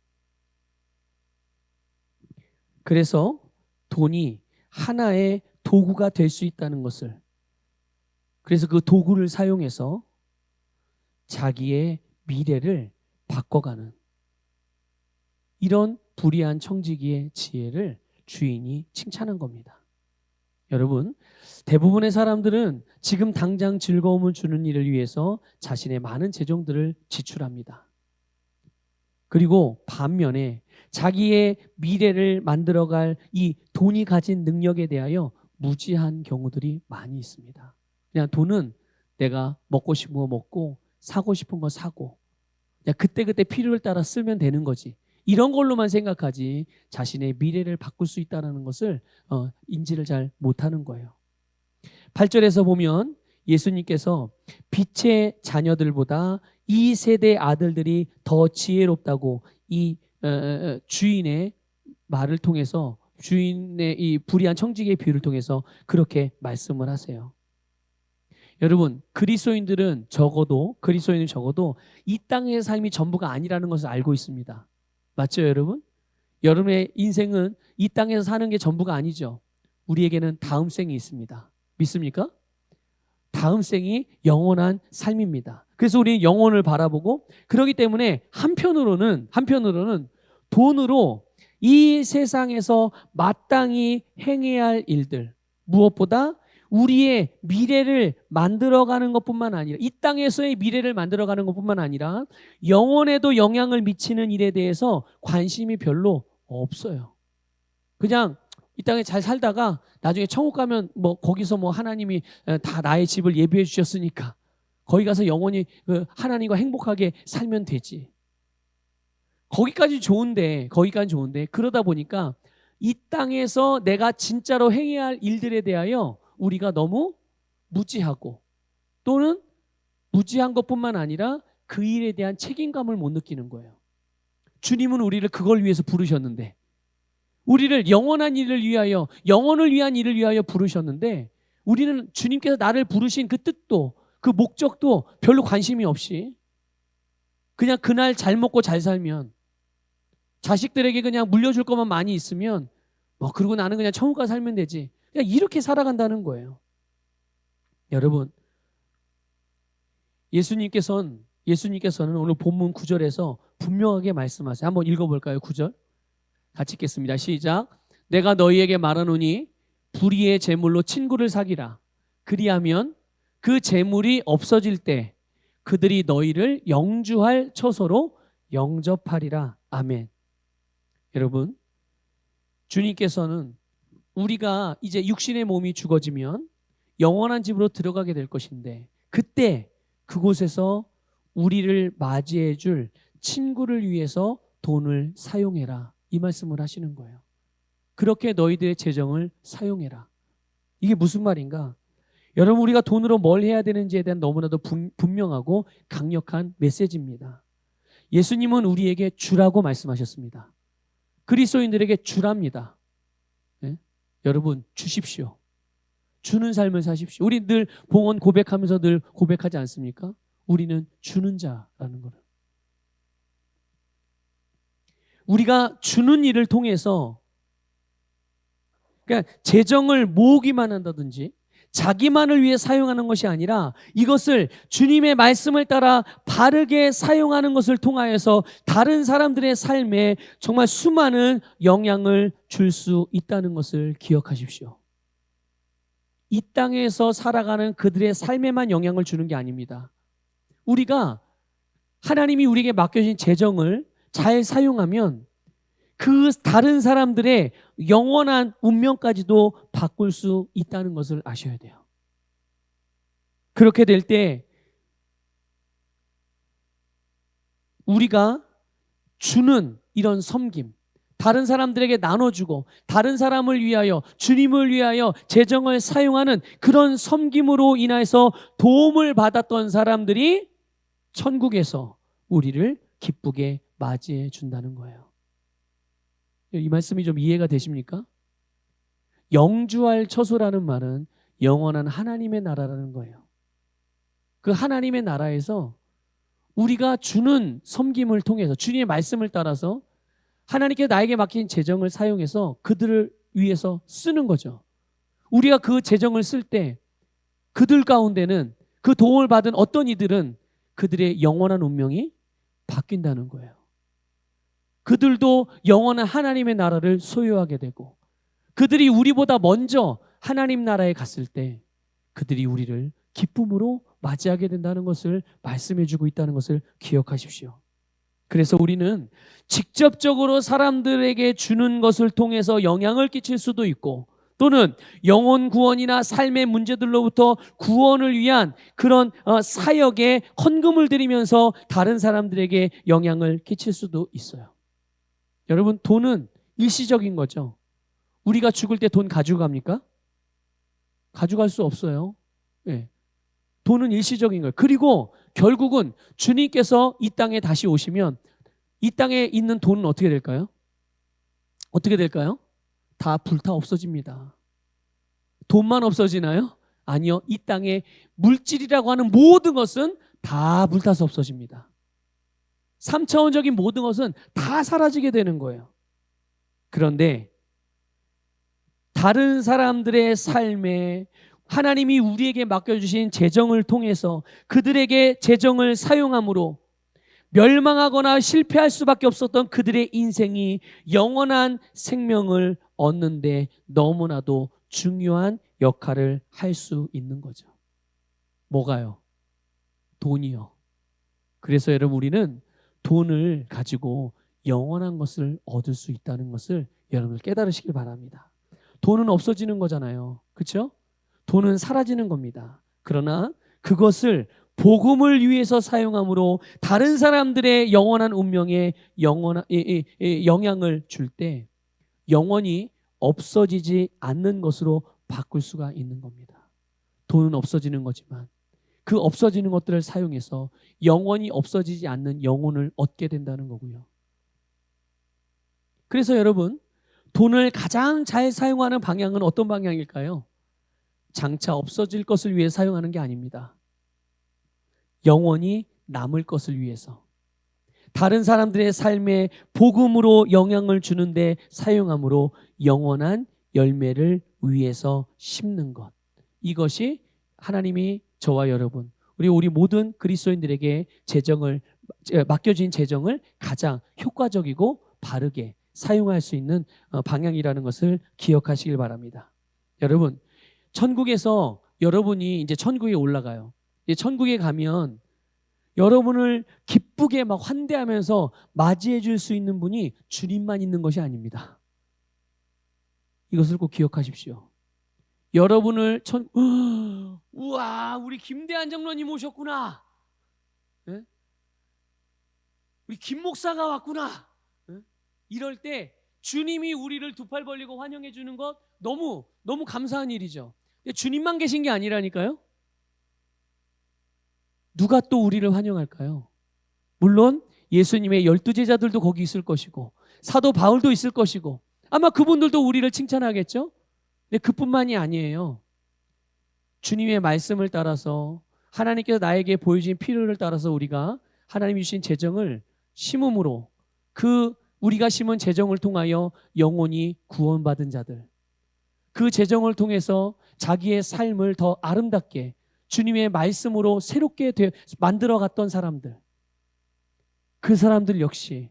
그래서 돈이 하나의 도구가 될 수 있다는 것을, 그래서 그 도구를 사용해서 자기의 미래를 바꿔가는 이런 불의한 청지기의 지혜를 주인이 칭찬한 겁니다. 여러분, 대부분의 사람들은 지금 당장 즐거움을 주는 일을 위해서 자신의 많은 재정들을 지출합니다. 그리고 반면에 자기의 미래를 만들어갈 이 돈이 가진 능력에 대하여 무지한 경우들이 많이 있습니다. 그냥 돈은 내가 먹고 싶은 거 먹고 사고 싶은 거 사고 그냥 그때그때 필요에 따라 쓰면 되는 거지, 이런 걸로만 생각하지 자신의 미래를 바꿀 수 있다는 것을 인지를 잘 못하는 거예요. 8절에서 보면 예수님께서 빛의 자녀들보다 이 세대 아들들이 더 지혜롭다고 이 주인의 말을 통해서, 주인의 이 불의한 청지기의 비유를 통해서 그렇게 말씀을 하세요. 여러분, 그리스도인은 적어도 이 땅의 삶이 전부가 아니라는 것을 알고 있습니다. 맞죠, 여러분? 여러분의 인생은 이 땅에서 사는 게 전부가 아니죠. 우리에게는 다음 생이 있습니다. 믿습니까? 다음 생이 영원한 삶입니다. 그래서 우리는 영혼을 바라보고, 그렇기 때문에 한편으로는 돈으로 이 세상에서 마땅히 행해야 할 일들, 무엇보다 우리의 미래를 만들어가는 것뿐만 아니라, 이 땅에서의 미래를 만들어가는 것뿐만 아니라 영혼에도 영향을 미치는 일에 대해서 관심이 별로 없어요. 그냥 이 땅에 잘 살다가 나중에 천국 가면 거기서 하나님이 다 나의 집을 예비해 주셨으니까 거기 가서 영원히 하나님과 행복하게 살면 되지. 거기까지 좋은데 그러다 보니까 이 땅에서 내가 진짜로 행해야 할 일들에 대하여 우리가 너무 무지하고, 또는 무지한 것뿐만 아니라 그 일에 대한 책임감을 못 느끼는 거예요. 주님은 우리를 그걸 위해서 부르셨는데, 우리를 영원한 일을 위하여, 영혼을 위한 일을 위하여 부르셨는데, 우리는 주님께서 나를 부르신 그 뜻도, 그 목적도 별로 관심이 없이 그냥 그날 잘 먹고 잘 살면, 자식들에게 그냥 물려줄 것만 많이 있으면 그리고 나는 그냥 천국 가서 살면 되지, 그냥 이렇게 살아간다는 거예요. 여러분, 예수님께서는 오늘 본문 9절에서 분명하게 말씀하세요. 한번 읽어볼까요? 9절 같이 읽겠습니다. 시작. 내가 너희에게 말하노니 불의의 제물로 친구를 사귀라. 그리하면 그 제물이 없어질 때 그들이 너희를 영주할 처소로 영접하리라. 아멘. 여러분, 주님께서는 우리가 이제 육신의 몸이 죽어지면 영원한 집으로 들어가게 될 것인데, 그때 그곳에서 우리를 맞이해 줄 친구를 위해서 돈을 사용해라, 이 말씀을 하시는 거예요. 그렇게 너희들의 재정을 사용해라. 이게 무슨 말인가? 여러분, 우리가 돈으로 뭘 해야 되는지에 대한 너무나도 분명하고 강력한 메시지입니다. 예수님은 우리에게 주라고 말씀하셨습니다. 그리스도인들에게 주랍니다. 네? 여러분, 주십시오. 주는 삶을 사십시오. 우리 늘 봉헌 고백하면서 늘 고백하지 않습니까? 우리는 주는 자라는 거를. 우리가 주는 일을 통해서, 그러니까 재정을 모으기만 한다든지 자기만을 위해 사용하는 것이 아니라 이것을 주님의 말씀을 따라 바르게 사용하는 것을 통하여서 다른 사람들의 삶에 정말 수많은 영향을 줄 수 있다는 것을 기억하십시오. 이 땅에서 살아가는 그들의 삶에만 영향을 주는 게 아닙니다. 우리가 하나님이 우리에게 맡겨진 재정을 잘 사용하면 그 다른 사람들의 영원한 운명까지도 바꿀 수 있다는 것을 아셔야 돼요. 그렇게 될 때 우리가 주는 이런 섬김, 다른 사람들에게 나눠주고 다른 사람을 위하여, 주님을 위하여 재정을 사용하는 그런 섬김으로 인해서 도움을 받았던 사람들이 천국에서 우리를 기쁘게 맞이해 준다는 거예요. 이 말씀이 좀 이해가 되십니까? 영주할 처소라는 말은 영원한 하나님의 나라라는 거예요. 그 하나님의 나라에서 우리가 주는 섬김을 통해서, 주님의 말씀을 따라서 하나님께 나에게 맡긴 재정을 사용해서 그들을 위해서 쓰는 거죠. 우리가 그 재정을 쓸 때 그들 가운데는, 그 도움을 받은 어떤 이들은 그들의 영원한 운명이 바뀐다는 거예요. 그들도 영원한 하나님의 나라를 소유하게 되고, 그들이 우리보다 먼저 하나님 나라에 갔을 때 그들이 우리를 기쁨으로 맞이하게 된다는 것을 말씀해주고 있다는 것을 기억하십시오. 그래서 우리는 직접적으로 사람들에게 주는 것을 통해서 영향을 끼칠 수도 있고, 또는 영혼 구원이나 삶의 문제들로부터 구원을 위한 그런 사역에 헌금을 드리면서 다른 사람들에게 영향을 끼칠 수도 있어요. 여러분, 돈은 일시적인 거죠. 우리가 죽을 때 돈 가져갑니까? 가져갈 수 없어요. 네. 돈은 일시적인 거예요. 그리고 결국은 주님께서 이 땅에 다시 오시면 이 땅에 있는 돈은 어떻게 될까요? 어떻게 될까요? 다 불타 없어집니다. 돈만 없어지나요? 아니요. 이 땅에 물질이라고 하는 모든 것은 다 불타서 없어집니다. 3차원적인 모든 것은 다 사라지게 되는 거예요. 그런데 다른 사람들의 삶에 하나님이 우리에게 맡겨주신 재정을 통해서 그들에게 재정을 사용함으로 멸망하거나 실패할 수밖에 없었던 그들의 인생이 영원한 생명을 얻는데 너무나도 중요한 역할을 할 수 있는 거죠. 뭐가요? 돈이요. 그래서 여러분, 우리는 돈을 가지고 영원한 것을 얻을 수 있다는 것을 여러분들 깨달으시길 바랍니다. 돈은 없어지는 거잖아요. 그렇죠? 돈은 사라지는 겁니다. 그러나 그것을 복음을 위해서 사용함으로 다른 사람들의 영원한 운명에 영향을 줄 때 영원히 없어지지 않는 것으로 바꿀 수가 있는 겁니다. 돈은 없어지는 거지만 그 없어지는 것들을 사용해서 영원히 없어지지 않는 영혼을 얻게 된다는 거고요. 그래서 여러분, 돈을 가장 잘 사용하는 방향은 어떤 방향일까요? 장차 없어질 것을 위해 사용하는 게 아닙니다. 영원히 남을 것을 위해서, 다른 사람들의 삶에 복음으로 영향을 주는데 사용함으로 영원한 열매를 위해서 심는 것, 이것이 하나님이 저와 여러분, 우리 모든 그리스도인들에게 맡겨진 재정을 가장 효과적이고 바르게 사용할 수 있는 방향이라는 것을 기억하시길 바랍니다. 여러분, 천국에서 여러분이 이제 천국에 올라가요. 이제 천국에 가면 여러분을 기쁘게 막 환대하면서 맞이해 줄 수 있는 분이 주님만 있는 것이 아닙니다. 이것을 꼭 기억하십시오. 여러분을 우와, 우리 김대한 장로님 오셨구나. 네? 우리 김 목사가 왔구나. 네? 이럴 때 주님이 우리를 두 팔 벌리고 환영해 주는 것 너무 감사한 일이죠. 주님만 계신 게 아니라니까요. 누가 또 우리를 환영할까요? 물론 예수님의 12제자들도 거기 있을 것이고 사도 바울도 있을 것이고 아마 그분들도 우리를 칭찬하겠죠. 근데 그뿐만이 아니에요. 주님의 말씀을 따라서 하나님께서 나에게 보여주신 필요를 따라서 우리가 하나님이 주신 재정을 심음으로 우리가 심은 재정을 통하여 영혼이 구원받은 자들, 그 재정을 통해서 자기의 삶을 더 아름답게 주님의 말씀으로 새롭게 만들어갔던 사람들, 그 사람들 역시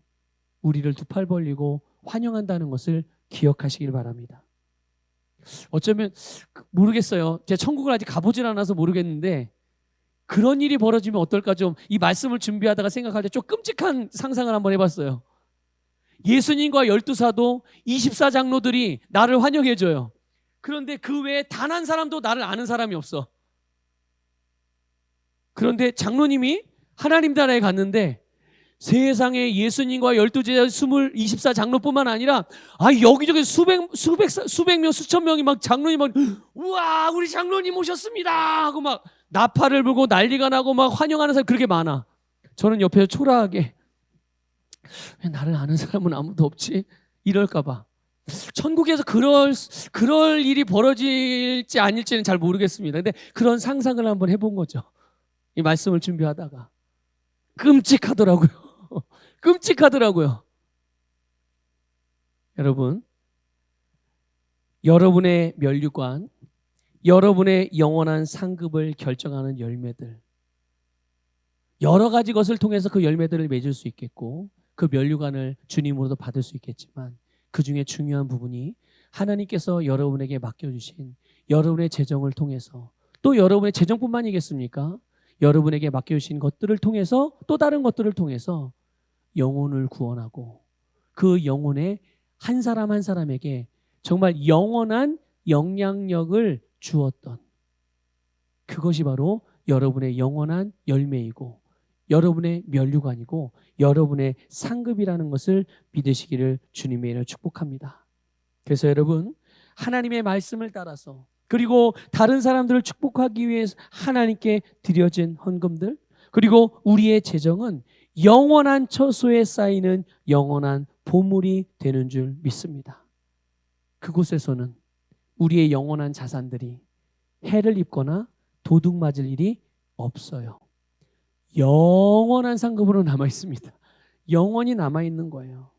우리를 두 팔 벌리고 환영한다는 것을 기억하시길 바랍니다. 어쩌면 모르겠어요. 제가 천국을 아직 가보질 않아서 모르겠는데 그런 일이 벌어지면 어떨까, 좀 이 말씀을 준비하다가 생각할 때 좀 끔찍한 상상을 한번 해봤어요. 예수님과 12사도 24장로들이 나를 환영해줘요. 그런데 그 외에 단 한 사람도 나를 아는 사람이 없어. 그런데 장로님이 하나님 나라에 갔는데 세상에 예수님과 12제자 24장로뿐만 아니라 여기저기 수백 명, 수천 명이 막 장로님 막 우와, 우리 장로님 오셨습니다 하고 막 나팔을 불고 난리가 나고 막 환영하는 사람이 그렇게 많아. 저는 옆에서 초라하게 왜 나를 아는 사람은 아무도 없지? 이럴까 봐. 천국에서 그럴 일이 벌어질지 아닐지는 잘 모르겠습니다. 근데 그런 상상을 한번 해본 거죠. 이 말씀을 준비하다가 끔찍하더라고요. 끔찍하더라고요. 여러분, 여러분의 면류관, 여러분의 영원한 상급을 결정하는 열매들, 여러 가지 것을 통해서 그 열매들을 맺을 수 있겠고 그 면류관을 주님으로도 받을 수 있겠지만 그 중에 중요한 부분이 하나님께서 여러분에게 맡겨주신 여러분의 재정을 통해서, 또 여러분의 재정뿐만이겠습니까? 여러분에게 맡겨주신 것들을 통해서, 또 다른 것들을 통해서 영혼을 구원하고 그 영혼의 한 사람 한 사람에게 정말 영원한 영향력을 주었던, 그것이 바로 여러분의 영원한 열매이고 여러분의 면류관이고 여러분의 상급이라는 것을 믿으시기를 주님의 이름으로 축복합니다. 그래서 여러분, 하나님의 말씀을 따라서, 그리고 다른 사람들을 축복하기 위해서 하나님께 드려진 헌금들, 그리고 우리의 재정은 영원한 처소에 쌓이는 영원한 보물이 되는 줄 믿습니다. 그곳에서는 우리의 영원한 자산들이 해를 입거나 도둑 맞을 일이 없어요. 영원한 상급으로 남아 있습니다. 영원히 남아 있는 거예요.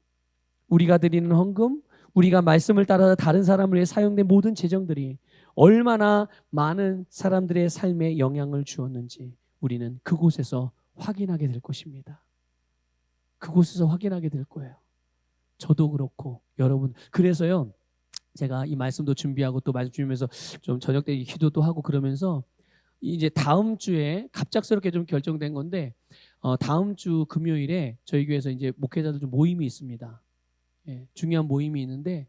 우리가 드리는 헌금, 우리가 말씀을 따라 다른 사람을 위해 사용된 모든 재정들이 얼마나 많은 사람들의 삶에 영향을 주었는지 우리는 그곳에서 확인하게 될 것입니다. 그곳에서 확인하게 될 거예요. 저도 그렇고 여러분. 그래서요, 제가 이 말씀도 준비하고 또 말씀 주면서 좀 저녁 때 기도도 하고 그러면서 이제 다음 주에 갑작스럽게 좀 결정된 건데, 다음 주 금요일에 저희 교회에서 이제 목회자들 좀 모임이 있습니다. 예, 중요한 모임이 있는데,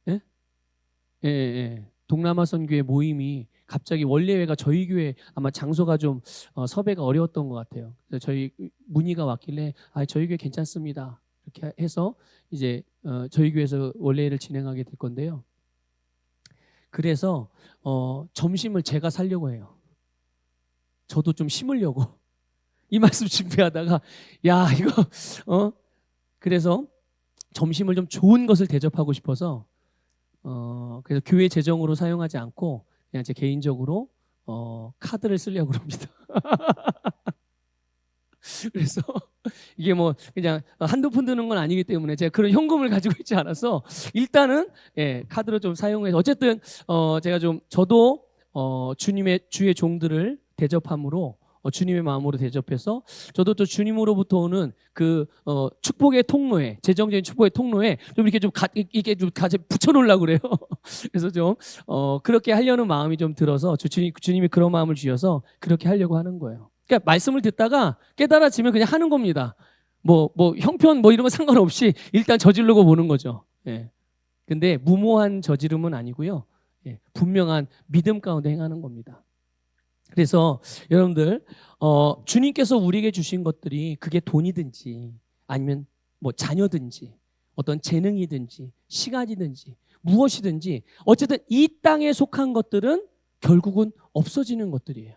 예? 예, 예. 동남아 선교회 모임이 갑자기 원래회가 저희 교회 아마 장소가 좀 섭외가 어려웠던 것 같아요. 그래서 저희 문의가 왔길래 저희 교회 괜찮습니다. 이렇게 해서 이제 저희 교회에서 원래회를 진행하게 될 건데요. 그래서 점심을 제가 사려고 해요. 저도 좀 심으려고 이 말씀 준비하다가 야 이거 그래서 점심을 좀 좋은 것을 대접하고 싶어서 그래서 교회 재정으로 사용하지 않고 그냥 제 개인적으로 카드를 쓰려고 합니다. 그래서 이게 뭐 그냥 한두 푼 드는 건 아니기 때문에 제가 그런 현금을 가지고 있지 않아서 일단은 카드로 좀 사용해서 어쨌든 제가 좀 저도 주님의 주의 종들을 대접함으로 주님의 마음으로 대접해서 저도 또 주님으로부터 오는 그 축복의 통로에 재정적인 축복의 통로에 좀 이렇게 이게 좀 붙여놓으려고 그래요. 그래서 좀 그렇게 하려는 마음이 좀 들어서 주님이 그런 마음을 주셔서 그렇게 하려고 하는 거예요. 그러니까 말씀을 듣다가 깨달아지면 그냥 하는 겁니다. 뭐 형편 뭐 이런 거 상관없이 일단 저지르고 보는 거죠. 예. 근데 무모한 저지름은 아니고요. 예. 분명한 믿음 가운데 행하는 겁니다. 그래서 여러분들 주님께서 우리에게 주신 것들이 그게 돈이든지 아니면 뭐 자녀든지 어떤 재능이든지 시간이든지 무엇이든지 어쨌든 이 땅에 속한 것들은 결국은 없어지는 것들이에요.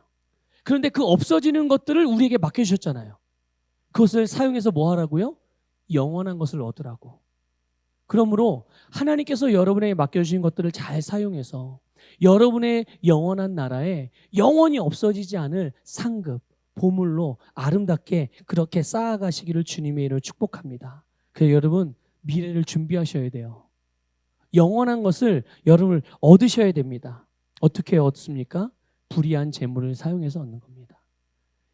그런데 그 없어지는 것들을 우리에게 맡겨주셨잖아요. 그것을 사용해서 뭐 하라고요? 영원한 것을 얻으라고. 그러므로 하나님께서 여러분에게 맡겨주신 것들을 잘 사용해서 여러분의 영원한 나라에 영원히 없어지지 않을 상급, 보물로 아름답게 그렇게 쌓아가시기를 주님의 이름으로 축복합니다. 그래서 여러분 미래를 준비하셔야 돼요. 영원한 것을 여러분 얻으셔야 됩니다. 어떻게 얻습니까? 불의한 재물을 사용해서 얻는 겁니다.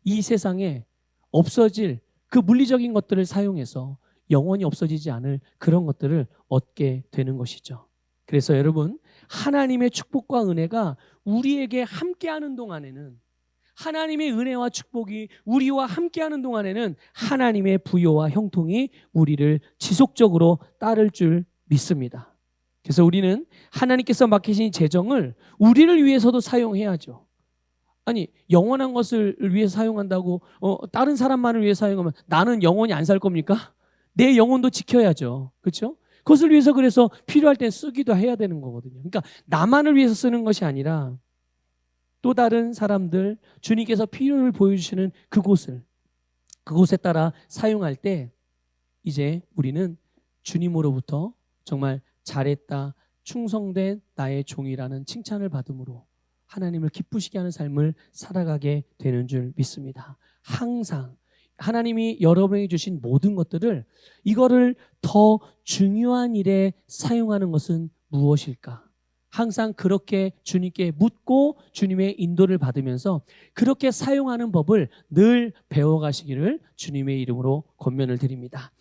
이 세상에 없어질 그 물리적인 것들을 사용해서 영원히 없어지지 않을 그런 것들을 얻게 되는 것이죠. 그래서 여러분 하나님의 축복과 은혜가 우리에게 함께하는 동안에는 하나님의 은혜와 축복이 우리와 함께하는 동안에는 하나님의 부요와 형통이 우리를 지속적으로 따를 줄 믿습니다. 그래서 우리는 하나님께서 맡기신 재정을 우리를 위해서도 사용해야죠. 아니 영원한 것을 위해서 사용한다고 다른 사람만을 위해 사용하면 나는 영원히 안 살 겁니까? 내 영혼도 지켜야죠. 그렇죠? 그것을 위해서 그래서 필요할 때 쓰기도 해야 되는 거거든요. 그러니까 나만을 위해서 쓰는 것이 아니라 또 다른 사람들 주님께서 필요를 보여주시는 그곳에 따라 사용할 때 이제 우리는 주님으로부터 정말 잘했다, 충성된 나의 종이라는 칭찬을 받음으로 하나님을 기쁘시게 하는 삶을 살아가게 되는 줄 믿습니다. 항상 하나님이 여러분에게 주신 모든 것들을 이거를 더 중요한 일에 사용하는 것은 무엇일까? 항상 그렇게 주님께 묻고 주님의 인도를 받으면서 그렇게 사용하는 법을 늘 배워가시기를 주님의 이름으로 권면을 드립니다.